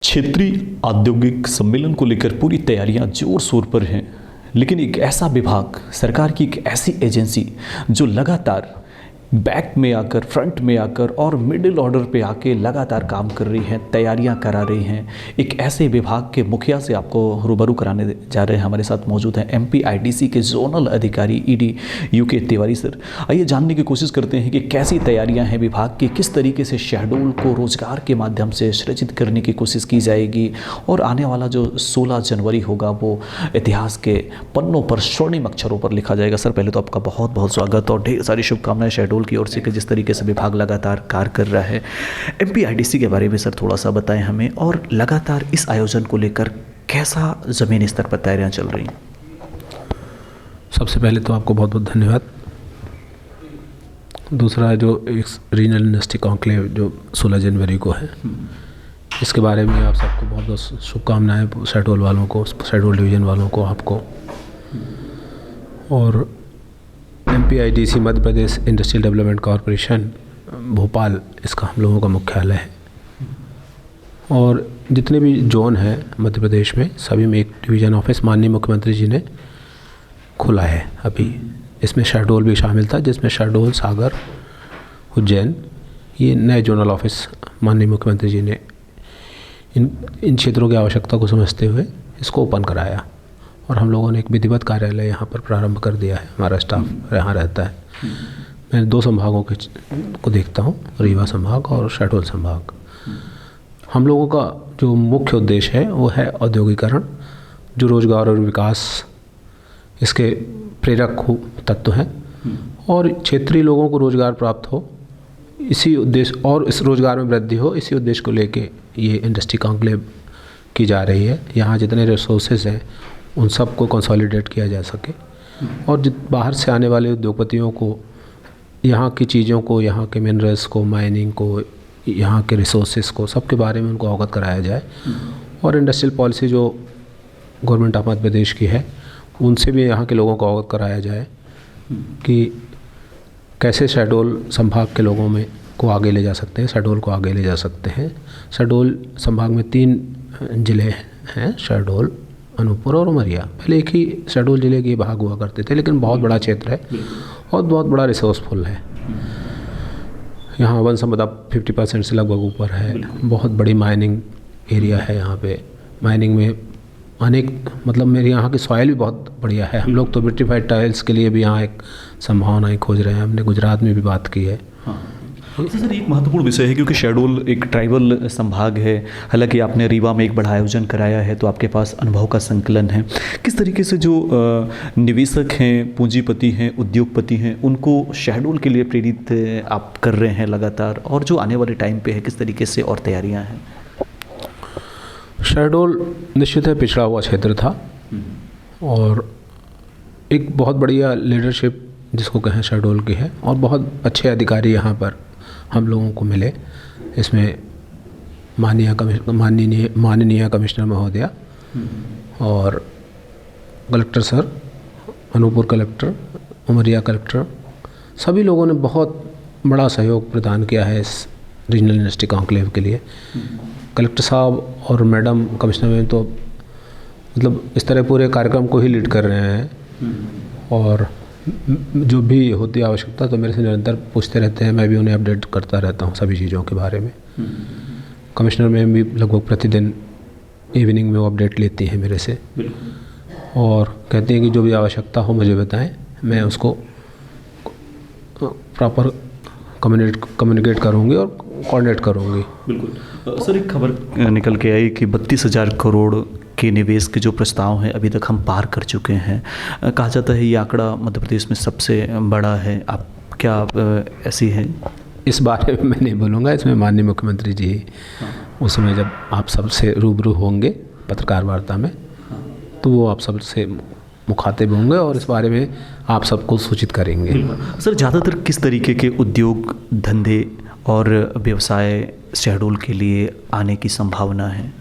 क्षेत्रीय औद्योगिक सम्मेलन को लेकर पूरी तैयारियां जोर शोर पर हैं, लेकिन एक ऐसा विभाग, सरकार की एक ऐसी एजेंसी जो लगातार बैक में आकर, फ्रंट में आकर और मिडिल ऑर्डर पे आके लगातार काम कर रही है, तैयारियां करा रही हैं। एक ऐसे विभाग के मुखिया से आपको रूबरू कराने जा रहे हैं। हमारे साथ मौजूद हैं MPIDC के जोनल अधिकारी ED UK तिवारी सर। आइए जानने की कोशिश करते हैं कि कैसी तैयारियां हैं विभाग की, किस तरीके से शहडोल को रोजगार के माध्यम से सृजित करने की कोशिश की जाएगी और आने वाला जो 16 जनवरी होगा वो इतिहास के पन्नों पर स्वर्णिम अक्षरों पर लिखा जाएगा। सर, पहले तो आपका बहुत बहुत स्वागत और ढेर सारी शुभकामनाएं शहडोल की ओर से कि जिस तरीके से विभाग लगातार कार्य कर रहा है। MPIDC के बारे में सर थोड़ा सा बताएं हमें, और लगातार इस आयोजन को लेकर कैसा ज़मीनी स्तर पर तैयारियां चल रही हैं। सबसे पहले तो आपको बहुत बहुत धन्यवाद। दूसरा जो एक रीजनल इंडस्ट्री कॉन्क्लेव जो 16 जनवरी को है, इसके बारे में आप सबको बहुत बहुत शुभकामनाएं, शहडोल वालों को, शहडोल डिवीज़न वालों को, आपको। और MPIDC Madhya Pradesh industrial development corporation Bhopal, इसका हम लोगों का मुख्यालय है। और जितने भी जोन हैं मध्य प्रदेश में, सभी में एक डिवीज़न ऑफिस माननीय मुख्यमंत्री जी ने खुला है अभी। इसमें शहडोल भी शामिल था, जिसमें शहडोल, सागर, उज्जैन, ये नए जोनल ऑफिस माननीय मुख्यमंत्री जी ने इन क्षेत्रों की आवश्यकता को समझते हुए इसको ओपन कराया। और हम लोगों ने एक विधिवत कार्यालय यहाँ पर प्रारंभ कर दिया है। हमारा स्टाफ यहाँ रहता है। मैं 2 संभागों को देखता हूँ, रीवा संभाग और शहडोल संभाग। हम लोगों का जो मुख्य उद्देश्य है वो है औद्योगिकरण, जो रोजगार और विकास इसके प्रेरक तत्व हैं, और क्षेत्रीय लोगों को रोजगार प्राप्त हो, इसी उद्देश्य, और इस रोजगार में वृद्धि हो, इसी उद्देश्य को लेके ये इंडस्ट्री कॉन्क्लेव की जा रही है। यहाँ जितने रिसोर्सेज हैं उन सब को कंसोलिडेट किया जा सके, और बाहर से आने वाले उद्योगपतियों को यहाँ की चीज़ों को, यहाँ के मिनरल्स को, माइनिंग को, यहाँ के रिसोर्सेज को, सब के बारे में उनको अवगत कराया जाए। और इंडस्ट्रियल पॉलिसी जो गवर्नमेंट ऑफ मध्य प्रदेश की है, उनसे भी यहाँ के लोगों को अवगत कराया जाए कि कैसे शहडोल संभाग के लोगों में को आगे ले जा सकते हैं, शहडोल को आगे ले जा सकते हैं। शहडोल संभाग में 3 ज़िले हैं, शहडोल, अनूपपुर और उमरिया। पहले एक ही शहडोल ज़िले के भाग हुआ करते थे, लेकिन बहुत बड़ा क्षेत्र है और बहुत बड़ा रिसोर्सफुल है। यहाँ वन संपदा 50% से लगभग ऊपर है। बहुत बड़ी माइनिंग एरिया है यहाँ पे। माइनिंग में अनेक, मतलब मेरे यहाँ की सॉइल भी बहुत बढ़िया है। हम लोग तो विट्रीफाइड टाइल्स के लिए भी यहाँ एक संभावनाएं खोज रहे हैं। हमने गुजरात में भी बात की है। सर, एक महत्वपूर्ण विषय है क्योंकि शहडोल एक ट्राइबल संभाग है। हालांकि आपने रीवा में एक बड़ा आयोजन कराया है, तो आपके पास अनुभव का संकलन है। किस तरीके से जो निवेशक हैं, पूंजीपति हैं, उद्योगपति हैं, उनको शहडोल के लिए प्रेरित आप कर रहे हैं लगातार, और जो आने वाले टाइम पे है किस तरीके से और तैयारियां हैं? शहडोल निश्चित है पिछड़ा हुआ क्षेत्र था, और एक बहुत बढ़िया लीडरशिप जिसको कहें शहडोल की है, और बहुत अच्छे अधिकारी यहाँ पर हम लोगों को मिले। इसमें माननीय कमिश्नर महोदया और collector sir, Anuppur collector, Umaria collector, सभी लोगों ने बहुत बड़ा सहयोग प्रदान किया है इस रीजनल इंडस्ट्री कॉन्क्लेव के लिए। कलेक्टर साहब और मैडम कमिश्नर में तो मतलब इस तरह पूरे कार्यक्रम को ही लीड कर रहे हैं, और जो भी होती है आवश्यकता तो मेरे से निरंतर पूछते रहते हैं। मैं भी उन्हें अपडेट करता रहता हूँ सभी चीज़ों के बारे में। कमिश्नर मैम भी लगभग प्रतिदिन इवनिंग में वो अपडेट लेती हैं मेरे से, और कहती हैं कि जो भी आवश्यकता हो मुझे बताएं, मैं उसको प्रॉपर कम्युनिकेट करूँगी और कोऑर्डिनेट करूँगी। बिल्कुल सर, एक खबर निकल के आई कि 32,000 करोड़ के निवेश के जो प्रस्ताव हैं अभी तक हम पार कर चुके हैं। कहा जाता है ये आंकड़ा मध्य प्रदेश में सबसे बड़ा है। आप क्या ऐसी है? इस बारे में मैं नहीं बोलूँगा। इसमें माननीय मुख्यमंत्री जी उस समय जब आप सबसे रूबरू होंगे पत्रकार वार्ता में, तो वो आप सबसे मुखातिब होंगे और इस बारे में आप सबको सूचित करेंगे। सर, ज़्यादातर किस तरीके के उद्योग धंधे और व्यवसाय शहडोल के लिए आने की संभावना है?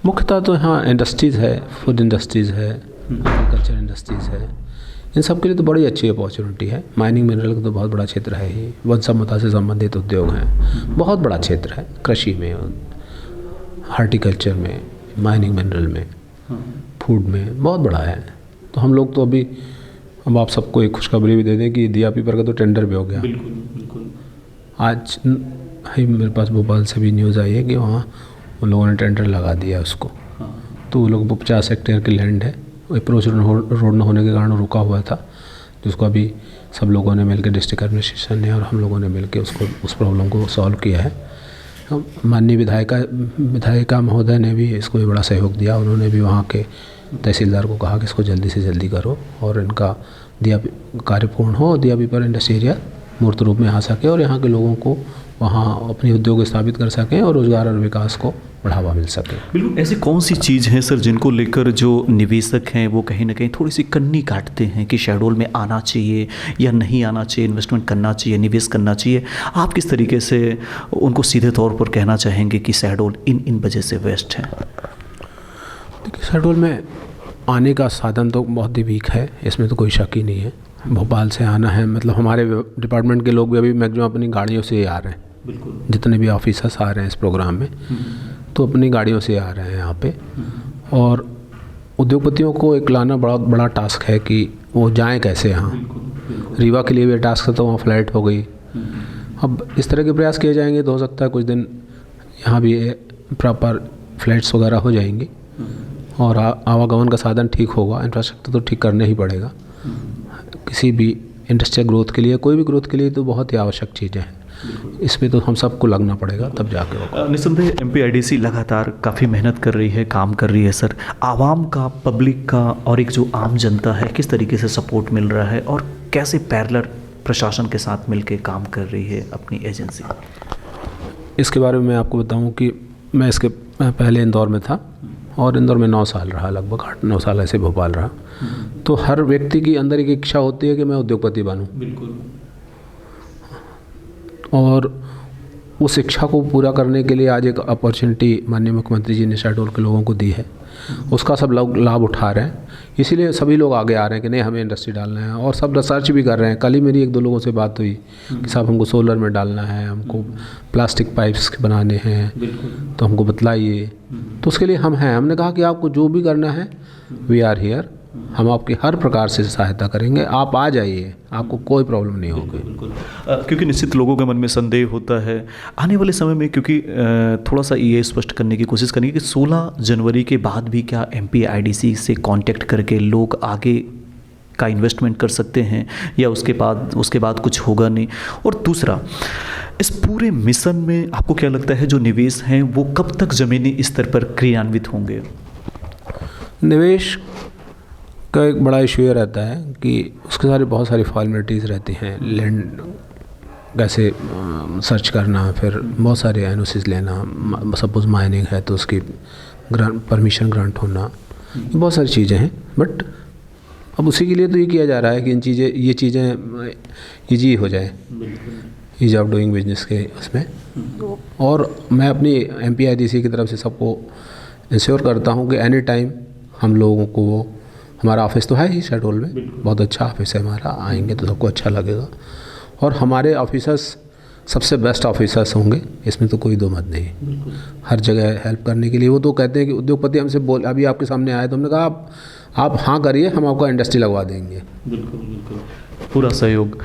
मुख्यतः तो यहाँ इंडस्ट्रीज़ है, फूड इंडस्ट्रीज़ है, एग्रीकल्चर इंडस्ट्रीज़ है। इन सब के लिए तो बड़ी अच्छी अपॉर्चुनिटी है। माइनिंग मिनरल का तो बहुत बड़ा क्षेत्र है ही। वन संपदा से संबंधित उद्योग हैं, बहुत बड़ा क्षेत्र है। कृषि में हार्टिकल्चर में, माइनिंग मिनरल में, फूड में बहुत बड़ा है। तो हम लोग तो अभी, अब आप सबको एक खुशखबरी भी दे दें कि दिया पीपर का तो टेंडर भी हो गया। बिल्कुल बिल्कुल। आज ही मेरे पास भोपाल से भी न्यूज़ आई है कि वहाँ उन लोगों ने टेंडर लगा दिया उसको। तो वो लोग 50 हेक्टेयर की लैंड है, अप्रोच रोड न होने के कारण रुका हुआ था, जिसको अभी सब लोगों ने मिलकर, डिस्ट्रिक्ट एडमिनिस्ट्रेशन ने और हम लोगों ने मिलकर उसको, उस प्रॉब्लम को सॉल्व किया है। माननीय विधायिका महोदय ने भी इसको भी बड़ा सहयोग दिया। उन्होंने भी वहाँ के तहसीलदार को कहा कि इसको जल्दी से जल्दी करो और इनका दिया कार्य पूर्ण हो, दिया पीपर इंडस्ट्री एरिया मूर्त रूप में आ सके और यहाँ के लोगों को वहाँ अपने उद्योग स्थापित कर सकें और रोज़गार और विकास को बढ़ावा मिल सके। बिल्कुल। ऐसी कौन सी चीज़ है सर जिनको लेकर जो निवेशक हैं वो कहीं ना कहीं थोड़ी सी कन्नी काटते हैं कि शहडोल में आना चाहिए या नहीं आना चाहिए, इन्वेस्टमेंट करना चाहिए, निवेश करना चाहिए? आप किस तरीके से उनको सीधे तौर पर कहना चाहेंगे कि शहडोल इन वजह से वेस्ट है? देखिए, शहडोल में आने का साधन तो बहुत ही वीक है, इसमें तो कोई शक ही नहीं है। भोपाल से आना है, मतलब हमारे डिपार्टमेंट के लोग भी अभी मैक्सिमम अपनी गाड़ियों से ही आ रहे हैं। बिल्कुल। जितने भी ऑफिसर्स आ रहे हैं इस प्रोग्राम में तो अपनी गाड़ियों से आ रहे हैं यहाँ पे। और उद्योगपतियों को एक लाना बड़ा टास्क है कि वो जाएं कैसे यहाँ। रीवा के लिए भी टास्क था, तो वहाँ फ्लाइट हो गई। अब इस तरह के प्रयास किए जाएंगे तो हो सकता है कुछ दिन यहाँ भी प्रॉपर फ्लाइट्स वगैरह हो जाएंगी और आवागमन का साधन ठीक होगा। इंफ्रास्ट्रक्चर तो ठीक करना ही पड़ेगा किसी भी इंडस्ट्रियल ग्रोथ के लिए, कोई भी ग्रोथ के लिए तो बहुत ही आवश्यक चीज़ें हैं। इसमें तो हम सबको लगना पड़ेगा तब जाके होगा। निस्संदेह MPIDC लगातार काफ़ी मेहनत कर रही है, काम कर रही है सर। आवाम का, पब्लिक का और एक जो आम जनता है, किस तरीके से सपोर्ट मिल रहा है और कैसे पैरेलल प्रशासन के साथ मिलकर काम कर रही है अपनी एजेंसी? इसके बारे में मैं आपको बताऊं कि मैं इसके पहले इंदौर में था और इंदौर में 9 साल रहा, लगभग 8-9 साल ऐसे भोपाल रहा। तो हर व्यक्ति की अंदर एक इच्छा होती है कि मैं उद्योगपति बनूं। बिल्कुल। और उस इच्छा को पूरा करने के लिए आज एक अपॉर्चुनिटी माननीय मुख्यमंत्री जी ने शहडोल के लोगों को दी है, उसका सब लोग लाभ उठा रहे हैं। इसीलिए सभी लोग आगे आ रहे हैं कि नहीं, हमें इंडस्ट्री डालना है और सब रिसर्च भी कर रहे हैं। कल ही मेरी 1-2 लोगों से बात हुई कि साहब हमको सोलर में डालना है, हमको प्लास्टिक पाइप्स बनाने हैं, तो हमको बतलाइए। तो उसके लिए हम हैं। हमने कहा कि आपको जो भी करना है, वी आर हियर, हम आपकी हर प्रकार से सहायता करेंगे, आप आ जाइए, आपको कोई प्रॉब्लम नहीं होगी। बिल्कुल। क्योंकि निश्चित लोगों के मन में संदेह होता है आने वाले समय में, क्योंकि थोड़ा सा ये स्पष्ट करने की कोशिश करेंगे कि 16 जनवरी के बाद भी क्या MPIDC से कांटेक्ट करके लोग आगे का इन्वेस्टमेंट कर सकते हैं या उसके बाद कुछ होगा नहीं? और दूसरा, इस पूरे मिशन में आपको क्या लगता है जो निवेश हैं वो कब तक ज़मीनी स्तर पर क्रियान्वित होंगे? निवेश का एक बड़ा इशू ये रहता है कि उसके बहुत सारी फॉर्मेलिटीज़ रहती हैं। लैंड कैसे सर्च करना, फिर बहुत सारे एनओसीज लेना, सपोज माइनिंग है तो उसकी परमिशन ग्रांट होना, बहुत सारी चीज़ें हैं। बट अब उसी के लिए तो ये किया जा रहा है कि ये चीज़ें ईजी हो जाए, ईज ऑफ डूइंग बिजनेस के उसमें। और मैं अपनी MPIDC की तरफ से सबको इंश्योर करता हूँ कि एनी टाइम हम लोगों को, हमारा ऑफिस तो है ही शहडोल में, बहुत अच्छा ऑफिस है हमारा, आएंगे तो सबको अच्छा लगेगा। और हमारे ऑफिसर्स सबसे बेस्ट ऑफिसर्स होंगे, इसमें तो कोई दो मत नहीं। हर जगह हेल्प करने के लिए वो तो कहते हैं कि उद्योगपति हमसे बोल, अभी आपके सामने आए तो हमने कहा आप हाँ करिए, हम आपका इंडस्ट्री लगवा देंगे। बिल्कुल बिल्कुल, पूरा सहयोग।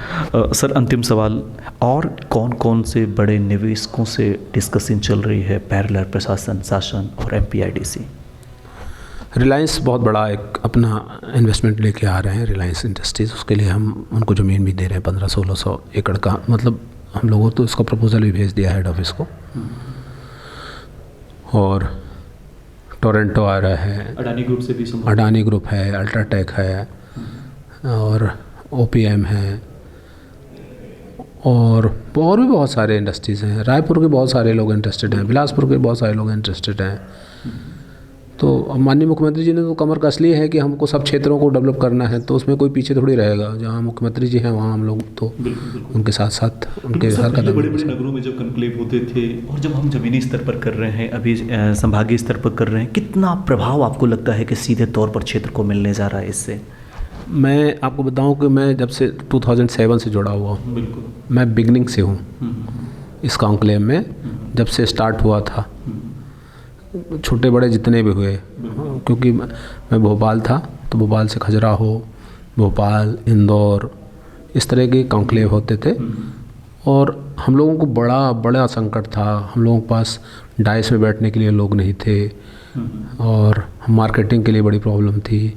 सर, अंतिम सवाल, और कौन कौन से बड़े निवेशकों से डिस्कशन चल रही है पैरेलल प्रशासन, शासन और MPIDC? रिलायंस बहुत बड़ा एक अपना इन्वेस्टमेंट लेके आ रहे हैं, रिलायंस इंडस्ट्रीज़। उसके लिए हम उनको ज़मीन भी दे रहे हैं 1500-1600 एकड़ का। मतलब हम लोगों तो इसका प्रपोजल भी भेज दिया हेड ऑफिस को। और टोरंटो आ रहा है, अडानी ग्रुप से भी अडानी ग्रुप है, अल्ट्राटेक है और OPM है और भी बहुत सारे इंडस्ट्रीज़ हैं। रायपुर के बहुत सारे लोग इंटरेस्टेड हैं, बिलासपुर के बहुत सारे लोग इंटरेस्टेड हैं। तो माननीय मुख्यमंत्री जी ने तो कमर कस ली है कि हमको सब क्षेत्रों को डेवलप करना है, तो उसमें कोई पीछे थोड़ी रहेगा। जहाँ मुख्यमंत्री जी हैं वहाँ हम लोग तो उनके साथ साथ उनके हर कदम। बड़े बड़े नगरों में जब कॉन्क्लेव होते थे और जब हम ज़मीनी स्तर पर कर रहे हैं, अभी संभागीय स्तर पर कर रहे हैं, कितना प्रभाव आपको लगता है कि सीधे तौर पर क्षेत्र को मिलने जा रहा है इससे? मैं आपको बताऊं कि मैं जब से 2007 से जुड़ा हुआ हूँ, मैं बिगनिंग से हूँ इस कॉन्क्लेव में। जब से स्टार्ट हुआ था छोटे बड़े जितने भी हुए, क्योंकि मैं भोपाल था तो भोपाल से खजुराहो, भोपाल, इंदौर, इस तरह के कॉन्क्लेव होते थे। और हम लोगों को बड़ा संकट था। हम लोगों के पास डाइस में बैठने के लिए लोग नहीं थे और मार्केटिंग के लिए बड़ी प्रॉब्लम थी।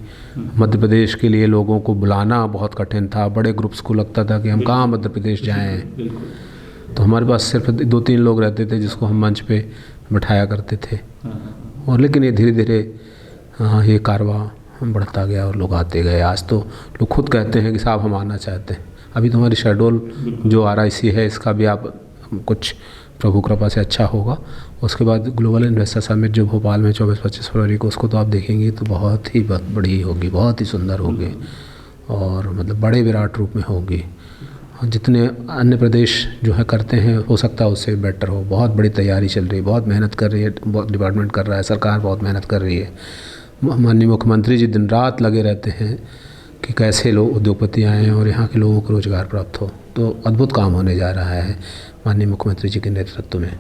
मध्य प्रदेश के लिए लोगों को बुलाना बहुत कठिन था। बड़े ग्रुप्स को लगता था कि हम कहाँ मध्य प्रदेश जाएं। तो हमारे पास सिर्फ 2-3 लोग रहते थे जिसको हम मंच पे बिठाया करते थे। और लेकिन ये धीरे धीरे ये कारवां बढ़ता गया और लोग आते गए। आज तो लोग खुद कहते हैं कि साहब हम आना चाहते हैं। अभी तो हमारी शेड्यूल जो RIC है इसका भी आप कुछ प्रभु कृपा से अच्छा होगा। उसके बाद ग्लोबल इन्वेस्टर समिट जो भोपाल में 24-25 फरवरी को, उसको तो आप देखेंगे तो बहुत ही बड़ी होगी, बहुत ही सुंदर होगी और मतलब बड़े विराट रूप में होगी। जितने अन्य प्रदेश जो है करते हैं हो सकता है उससे बेटर हो। बहुत बड़ी तैयारी चल रही है, बहुत मेहनत कर रही है, बहुत डिपार्टमेंट कर रहा है, सरकार बहुत मेहनत कर रही है। माननीय मुख्यमंत्री जी दिन रात लगे रहते हैं कि कैसे लोग उद्योगपति आएँ और यहाँ के लोगों को रोज़गार प्राप्त हो। तो अद्भुत काम होने जा रहा है माननीय मुख्यमंत्री जी के नेतृत्व में।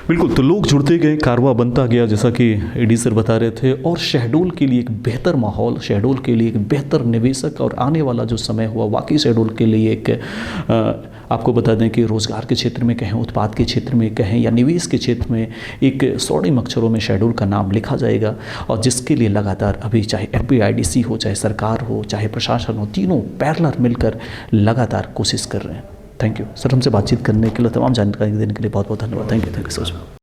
बिल्कुल, तो लोग जुड़ते गए, कारवां बनता गया जैसा कि AD सर बता रहे थे, और शहडोल के लिए एक बेहतर माहौल, शहडोल के लिए एक बेहतर निवेशक, और आने वाला जो समय हुआ वाकई शहडोल के लिए एक आपको बता दें कि रोज़गार के क्षेत्र में कहें, उत्पाद के क्षेत्र में कहें या निवेश के क्षेत्र में एक स्वर्णिम अक्षरों में शहडोल का नाम लिखा जाएगा। और जिसके लिए लगातार अभी चाहे MPIDC हो, चाहे सरकार हो, चाहे प्रशासन हो, तीनों पैरेलल मिलकर लगातार कोशिश कर रहे हैं। थैंक यू सर, हमसे बातचीत करने के लिए, तमाम जानकारी देने के लिए बहुत बहुत धन्यवाद। Thank you so much.